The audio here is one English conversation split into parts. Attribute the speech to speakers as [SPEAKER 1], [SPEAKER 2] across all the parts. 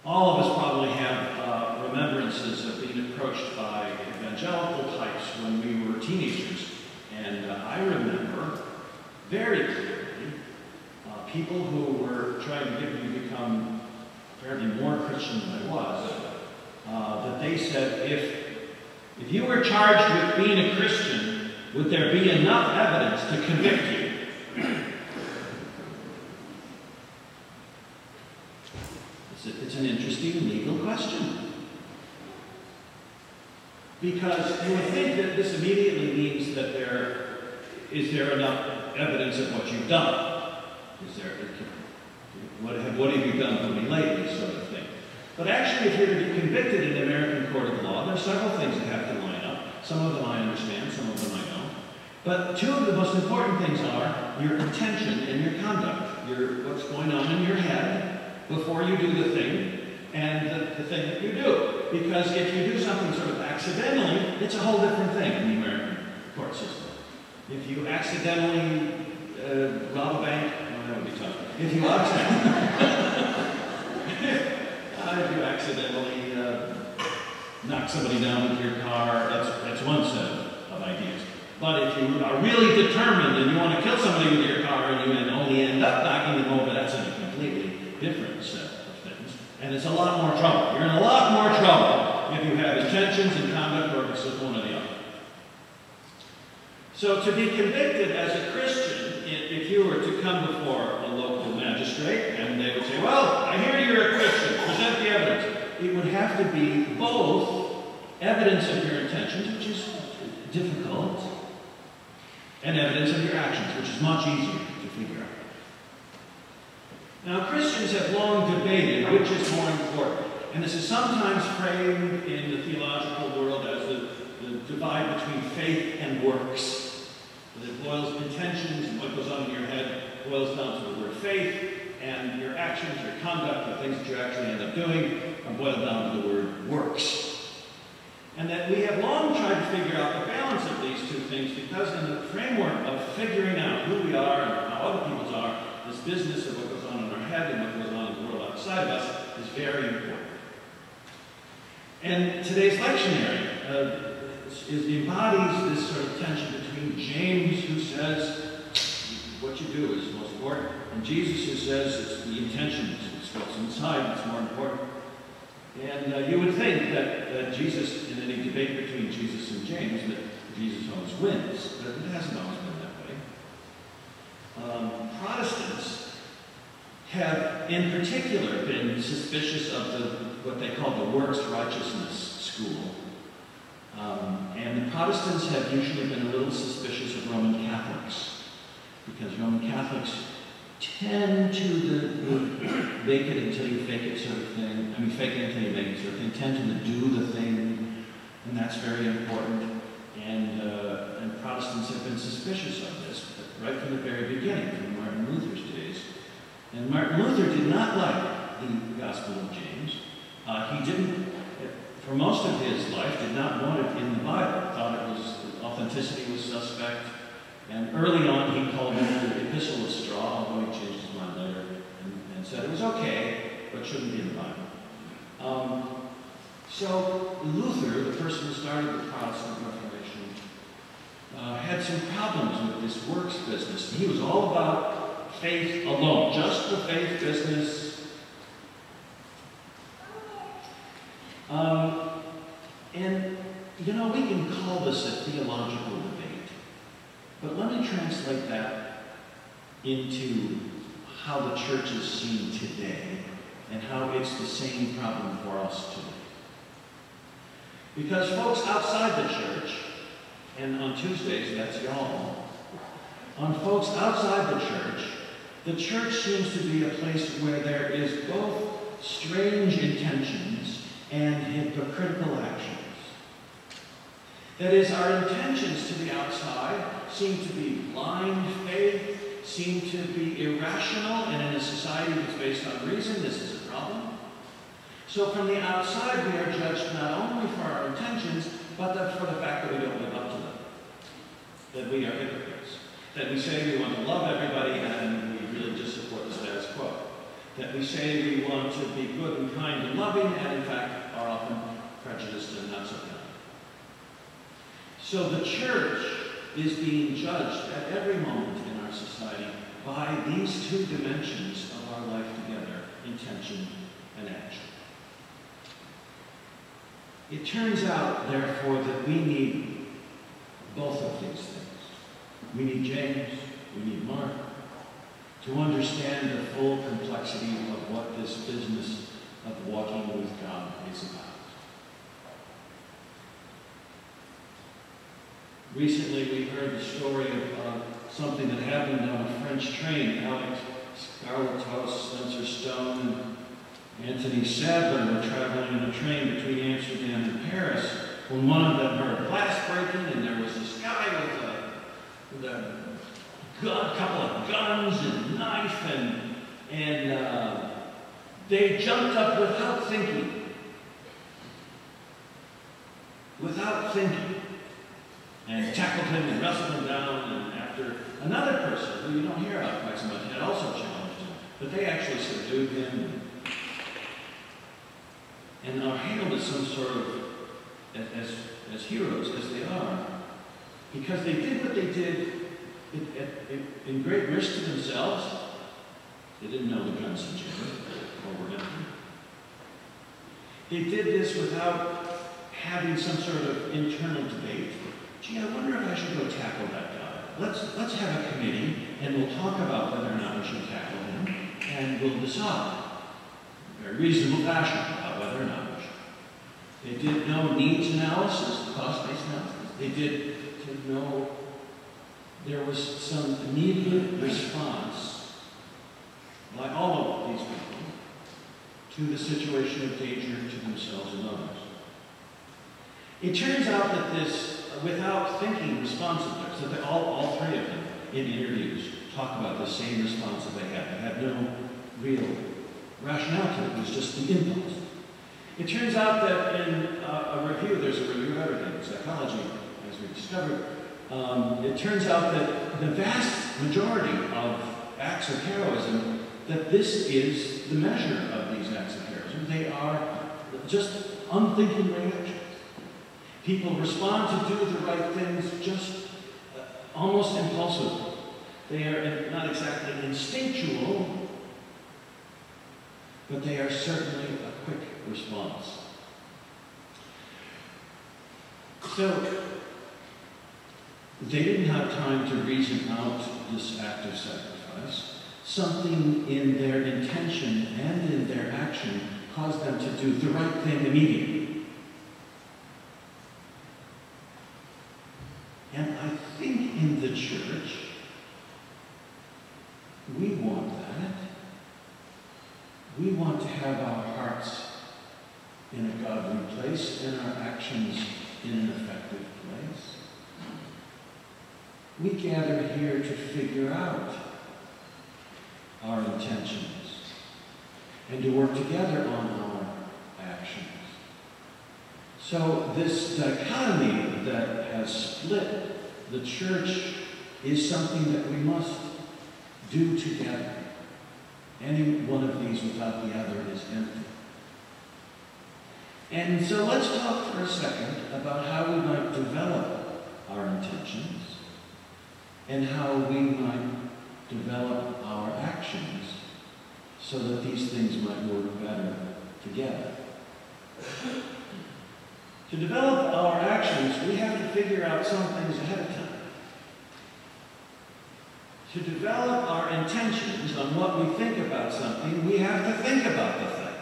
[SPEAKER 1] All of us probably have remembrances of being approached by evangelical types when we were teenagers. And I remember very clearly people who were trying to get me to become apparently more Christian than I was, that they said, if you were charged with being a Christian, would there be enough evidence to convict you? It's an interesting legal question. Because you would think that this immediately means that is there enough evidence of what you've done? What have you done for me lately, sort of thing. But actually, if you're to be convicted in the American court of law, there are several things that have to line up. Some of them I understand, some of them I don't. But two of the most important things are your intention and your conduct. What's going on in your head before you do the thing, and the thing that you do. Because if you do something sort of accidentally, it's a whole different thing in the American court system. If you accidentally rob a bank, well, that would be tough. If you accidentally knock somebody down with your car, that's one set of ideas. But if you are really determined and you want to kill somebody with your car and you only end up knocking them over, that's a completely different set of things. And it's a lot more trouble. You're in a lot more trouble if you have intentions and conduct or if it's one or the other. So to be convicted as a Christian, if you were to come before a local magistrate and they would say, well, I hear you're a Christian, present the evidence. It would have to be both evidence of your intentions, which is difficult, and evidence of your actions, which is much easier to figure out. Now, Christians have long debated which is more important, and this is sometimes framed in the theological world as the divide between faith and works. It boils intentions and what goes on in your head boils down to the word faith, and your actions, your conduct, the things that you actually end up doing are boiled down to the word works. And that we have long tried to figure out the balance of these two things because in the framework of figuring out who we are and how other people are, this business of what goes on in our head and what goes on in the world outside of us is very important. And today's lectionary embodies this sort of tension between James, who says what you do is most important, and Jesus, who says it's the intentions, it's what's inside that's more important. And you would think that Jesus, in any debate between Jesus and James, that Jesus always wins, but it hasn't always been that way. Protestants have, in particular, been suspicious of what they call the works righteousness school. And the Protestants have usually been a little suspicious of Roman Catholics, because Roman Catholics tend to the make it until you fake it sort of thing. I mean, fake it until you make it sort of thing. Tend to do the thing, and that's very important. And Protestants have been suspicious of this right from the very beginning, from Martin Luther's days. And Martin Luther did not like the Gospel of James. He didn't, for most of his life, did not want it in the Bible. Thought it was, authenticity was suspect. And early on, he called it the Epistle of Straw, although he changed his mind later and said it was okay, but shouldn't be in the Bible. So Luther, the person who started the Protestant Reformation, had some problems with this works business. He was all about faith alone, just the faith business. And, you know, we can call this a theological debate, but let me translate that into how the church is seen today and how it's the same problem for us today. Because folks outside the church, and on Tuesdays, that's y'all, on folks outside the church seems to be a place where there is both strange intentions and hypocritical actions. That is, our intentions to the outside seem to be blind faith, seem to be irrational, and in a society that's based on reason, this is a problem. So from the outside, we are judged not only for our intentions, but for the fact that we don't live up to them. That we are hypocrites. That we say we want to love everybody, and we really just support the status quo. That we say we want to be good and kind and loving and, in fact, are often prejudiced and not so kind. So the church is being judged at every moment in our society by these two dimensions of our life together, intention and action. It turns out, therefore, that we need both of these things. We need James, we need Mark, to understand the full complexity of what this business of walking with God is about. Recently, we heard the story of something that happened on a French train. Alex Scarlatos, Spencer Stone, and Anthony Sadler were traveling in a train between Amsterdam and Paris when one of them heard glass breaking, and there was this guy with a couple of guns and knife, and they jumped up without thinking. And tackled him and wrestled him down, and after another person, who you don't hear about quite so much, had also challenged him. But they actually subdued him and are hailed as some sort of, as heroes, as they are, because they did what they did in great risk to themselves. They didn't know the guns had jammed or were empty. They did this without having some sort of internal debate. Gee, I wonder if I should go tackle that guy. Let's have a committee, and we'll talk about whether or not we should tackle him, and we'll decide in a very reasonable fashion about whether or not we should. They did no needs analysis, cost-based analysis. They did know there was some immediate response by all of these people to the situation of danger to themselves and others. It turns out that this without thinking responsiveness, so that all three of them in interviews talk about the same response that they had. They had no real rationale to it. It was just the impulse. It turns out that in a review, there's a review of everything in psychology, as we discovered. It turns out that the vast majority of acts of heroism, that this is the measure of these acts of heroism. They are just unthinking reactions. People respond to do the right things just almost impulsively. They are not exactly instinctual, but they are certainly a quick response. So, they didn't have time to reason out this act of sacrifice. Something in their intention and in their action caused them to do the right thing immediately. And I think in the church, we want that. We want to have our hearts in a godly place and our actions in an effective place. We gather here to figure out our intentions and to work together on our actions. So this dichotomy that has split the church is something that we must do together. Any one of these without the other is empty. And so let's talk for a second about how we might develop our intentions and how we might develop our actions so that these things might work better together. To develop our actions, we have to figure out some things ahead of time. To develop our intentions on what we think about something, we have to think about the thing.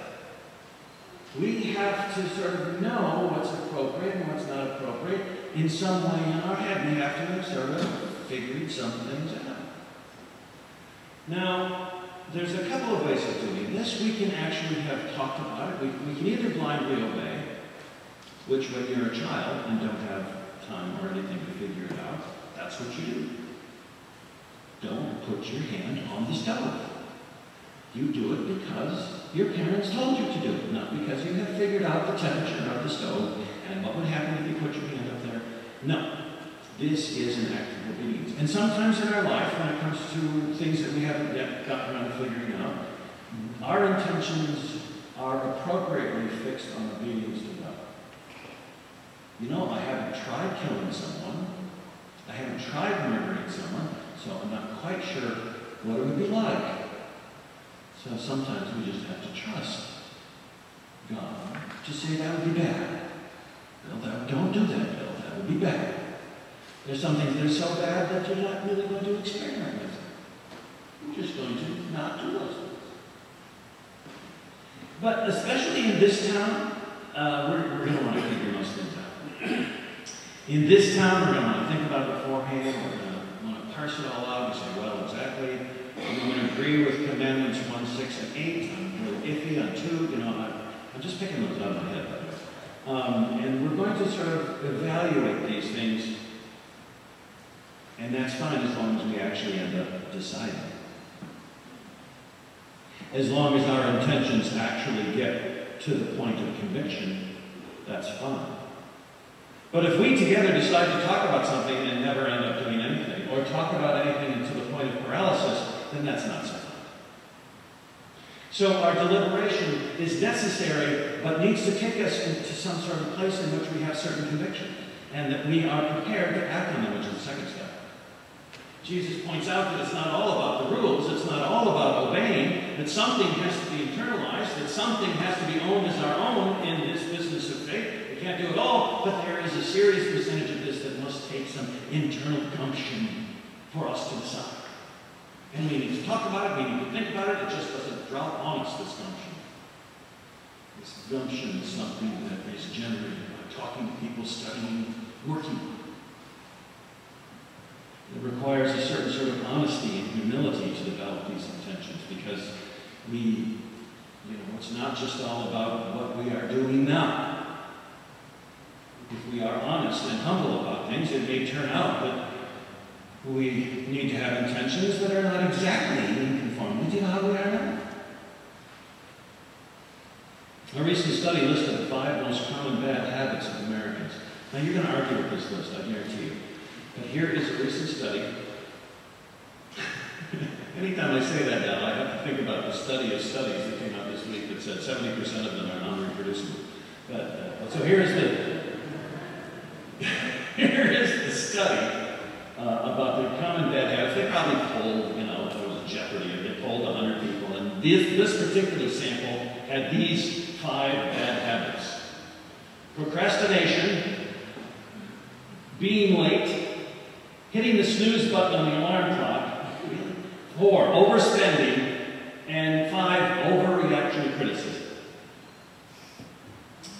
[SPEAKER 1] We have to sort of know what's appropriate and what's not appropriate in some way in our head. We have to have sort of figured some things out. Now, there's a couple of ways of doing this. We can actually have talked about it. We can either blindly obey, which when you're a child and don't have time or anything to figure it out, that's what you do. Don't put your hand on the stove. You do it because your parents told you to do it, not because you have figured out the temperature of the stove and what would happen if you put your hand up there. No. This is an act of obedience. And sometimes in our life, when it comes to things that we haven't yet gotten around to figuring out, our intentions are appropriately fixed on obedience to God. You know, I haven't tried killing someone. I haven't tried murdering someone, so I'm not quite sure what it would be like. So sometimes we just have to trust God to say that would be bad. Bill, don't do that, Bill. That would be bad. There's some things that are so bad that you're not really going to experiment with them. You're just going to not do those things. But especially in this town, we're going to want to figure most things out. In this town, we're going to want to think about it beforehand. We're going to want to parse it all out and say, well, exactly. I'm going to agree with Commandments 1, 6, and 8. I'm a little iffy on 2. You know, I'm just picking those out of my head, by the way. And we're going to sort of evaluate these things. And that's fine as long as we actually end up deciding. As long as our intentions actually get to the point of conviction, that's fine. But if we together decide to talk about something and never end up doing anything, or talk about anything to the point of paralysis, then that's not so fun. So our deliberation is necessary, but needs to take us into some sort of place in which we have certain convictions, and that we are prepared to act on them, which is the second step. Jesus points out that it's not all about the rules, it's not all about obeying, that something has to be internalized, that something has to be owned as our own in this business of faith. We can't do it all, but there is a serious percentage of this that must take some internal gumption for us to decide. And we need to talk about it, we need to think about it, it just doesn't drop on us, this gumption. This gumption is something that is generated by talking to people, studying, working. It requires a certain sort of honesty and humility to develop these intentions, because it's not just all about what we are doing now. If we are honest and humble about things, it may turn out that we need to have intentions that are not exactly in conformity to how we are now. A recent study listed the 5 most common bad habits of Americans. Now, you're going to argue with this list, I guarantee you. But here is a recent study. Anytime I say that now, I have to think about the study of studies that came out this week that said 70% of them are non-reproducible. But so here is the study about their common bad habits. They probably polled, if it was a Jeopardy, they polled 100 people, and this particular sample had these 5 bad habits: procrastination, being late, hitting the snooze button on the alarm clock, 4, overspending, and 5, overreaction to criticism.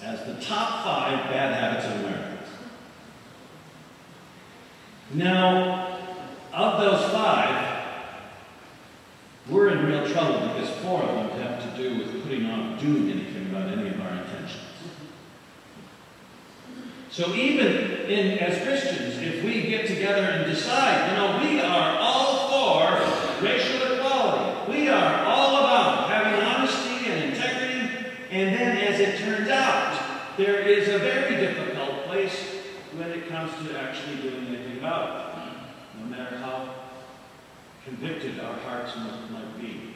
[SPEAKER 1] As the top 5 bad habits of Americans. Now, of those 5, we're in real trouble because 4 of them have to do with putting off doing anything about any of our intentions. So even as Christians, if we get together and decide, we are all for racial equality. We are all about having honesty and integrity. And then, as it turns out, there is a very difficult place when it comes to actually doing anything about it, no matter how convicted our hearts might be.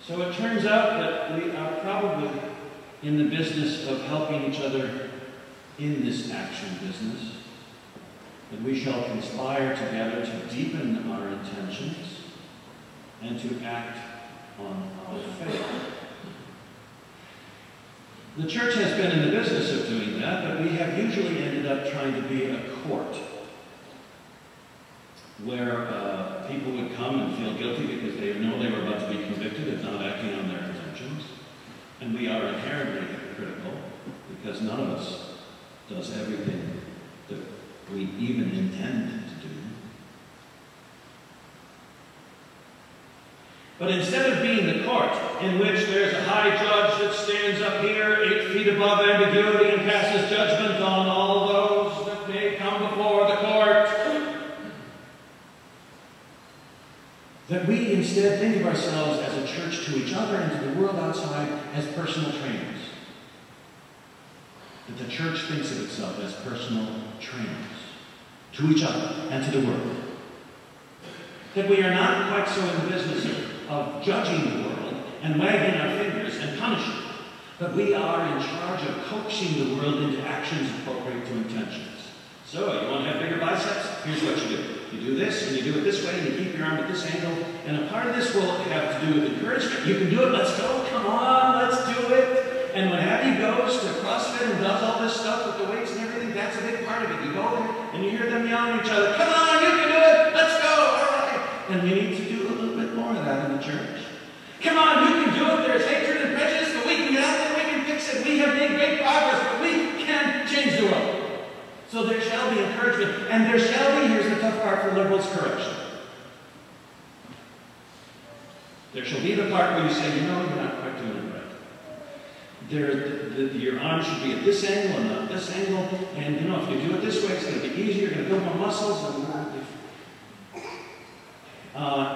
[SPEAKER 1] So it turns out that we are probably in the business of helping each other in this action business, that we shall conspire together to deepen our intentions and to act on our faith. The church has been in the business of doing that, but we have usually ended up trying to be a court where people would come and feel guilty because they know they were about to be convicted of not acting on their intentions. And we are inherently hypocritical because none of us does everything that we even intend to do. But instead of being the court, in which there's a high judge that stands up here 8 feet above ambiguity and passes judgment on all those that may come before the court, that we instead think of ourselves as a church to each other and to the world outside as personal trainers. That the church thinks of itself as personal trainers to each other and to the world. That we are not quite so in the business of judging the world and wagging our fingers, experience and punish it. But we are in charge of coaxing the world into actions appropriate to intentions. So, you want to have bigger biceps? Here's what you do. You do this, and you do it this way, and you keep your arm at this angle. And a part of this will have to do with encouragement. You can do it. Let's go. Come on. Let's do it. And when Abby goes to CrossFit and does all this stuff with the weights and everything, that's a big part of it. You go there, and you hear them yelling at each other, come on, you can do it. Let's go. All right. And we need to do a little bit more of that in the church. Come on, you can do it. There's hatred and prejudice, but we can get out there. We can fix it. We have made great progress, but we can change the world. So there shall be encouragement, and there shall be, here's the tough part for liberals, correction. There shall be the part where you say, you know, you're not quite doing it right. Your arm should be at this angle and not this angle, and you know, if you do it this way, it's going to be easier, you're going to build more muscles,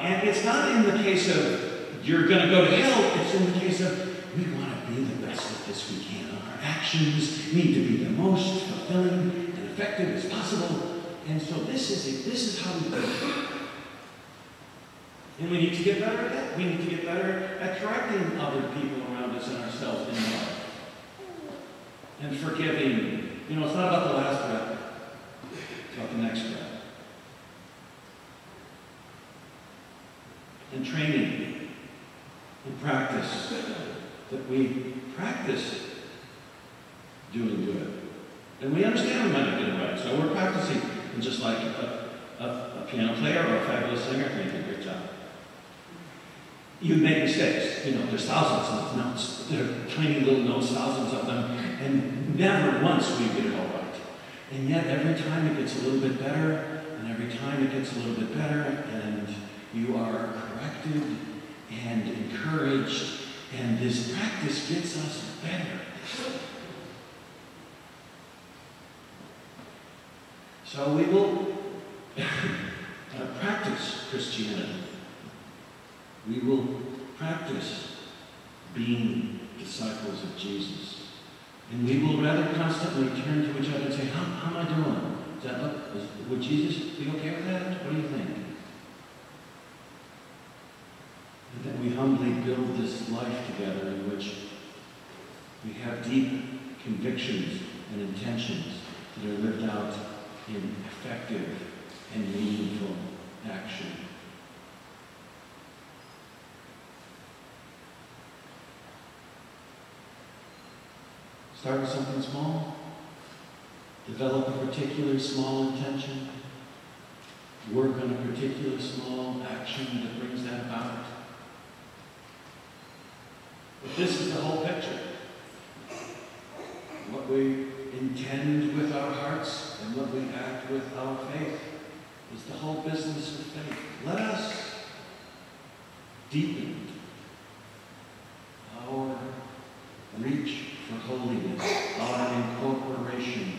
[SPEAKER 1] and it's not in the case of you're going to go to hell, it's in the case of we want to be the best at this we can. Our actions need to be the most fulfilling effective as possible, and so this is how we do it. And we need to get better at that. We need to get better at correcting other people around us and ourselves in life. And forgiving. You know, it's not about the last breath, it's about the next breath. And training and practice. That we practice doing good. And we understand we might not get it right, so we're practicing. And just like a piano player or a fabulous singer, they do a great job. You make mistakes. You know, there's thousands of notes. There are tiny little notes, thousands of them, and never once will you get it all right. And yet, every time it gets a little bit better, and every time it gets a little bit better, and you are corrected and encouraged, and this practice gets us better. So we will practice Christianity. We will practice being disciples of Jesus. And we will rather constantly turn to each other and say, how am I doing? Would Jesus be okay with that? What do you think? And that we humbly build this life together in which we have deep convictions and intentions that are lived out in effective and meaningful action. Start with something small. Develop a particular small intention. Work on a particular small action that brings that about. But this is the whole picture. What we intend with our hearts and what we act with our faith is the whole business of faith. Let us deepen our reach for holiness, our incorporation